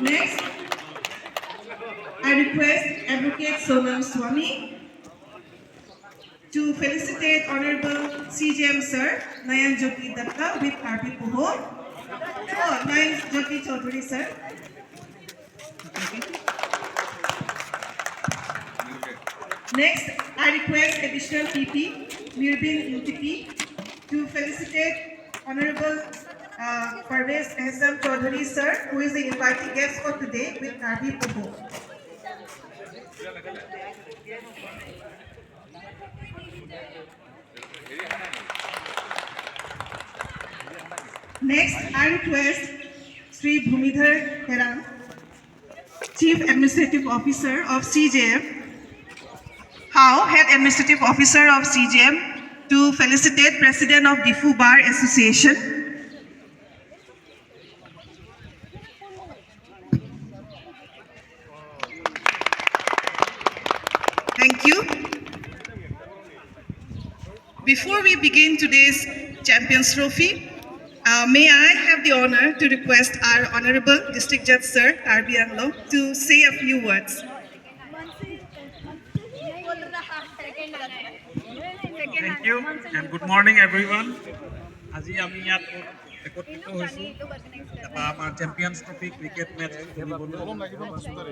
Next, I request Advocate Sonam Swami to felicitate Honorable CJM Sir Nayan Jyoti Datta with Karpi Puho. Oh, Nayan Jyoti Chaudhary Sir. Next, I request additional PP, Mirbin UTP, to felicitate Honorable Parvez Ehsan Chaudhary Sir, who is the invited guest for today with Karpi Puho. Next, I request Sri Bhumidhar Heran, Chief Administrative Officer of CJM, Head Administrative Officer of CJM, to felicitate President of Diffu Bar Association. Thank you. Before we begin today's Champions Trophy, may I have the honor to request our Honorable District Judge Sir, Karbi Anglo, to say a few words. Thank you and good morning everyone. আজি আমি ইয়াত একত্ৰিত হৈছো আমাৰ champions trophy cricket match খেলিবলৈ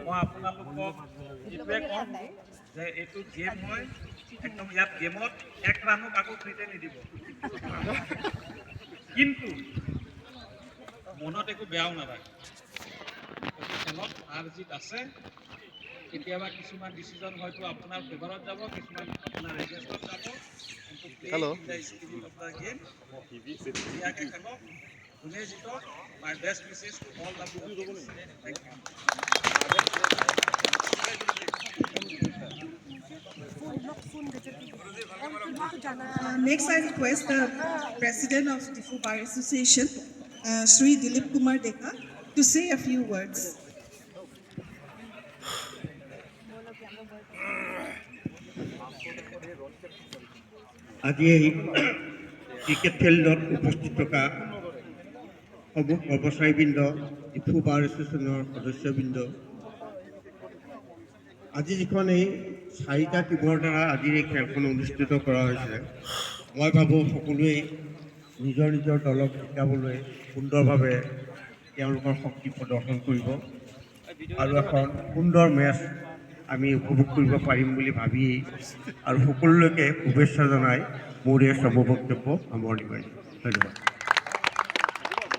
মই আপোনালোকক এইটোৱে ক'ম যে এইটো গেম হয় একদম ইয়াত গেমত এক ৰানো কাকো ফ্ৰীতে নিদিব কিন্তু মনত একো বেয়াও নালাগে খেলত হাৰ জিত আছে কেতিয়াবা কিছুমান ডিসিজন হয়তো আপোনাৰ ফেভাৰত যাব কিছুমান আপোনাৰ এগেইনষ্টত যাব Hello. Of the game. My best wishes to all the players. Thank you. Next, I request the President of Diffu Bar Association, Sri Dilip Kumar Deka, to say a few words. আজি এই cricket ফিল্ডত উপস্থিত থকা কৰ্মচাৰীবৃন্দ ডিফু বাৰ এছ'চিয়েশ্যনৰ সদস্যবৃন্দ আজি যিখন এই 4টা টিমৰ দ্বাৰা আজিৰ এই খেলখন অনুষ্ঠিত কৰা হৈছে মই ভাবোঁ সকলোৱে নিজৰ নিজৰ দলক জিকাবলৈ সুন্দৰভাৱে তেওঁলোকৰ শক্তি প্ৰদৰ্শন কৰিব আৰু এখন সুন্দৰ মেচ আমি উপভোগ কৰিব পাৰিম বুলি ভাবি আৰু সকলোকে শুভেচ্ছা জনাই মোৰ এই সব বক্তব্য সামৰণি মাৰিছোঁ ধন্যবাদ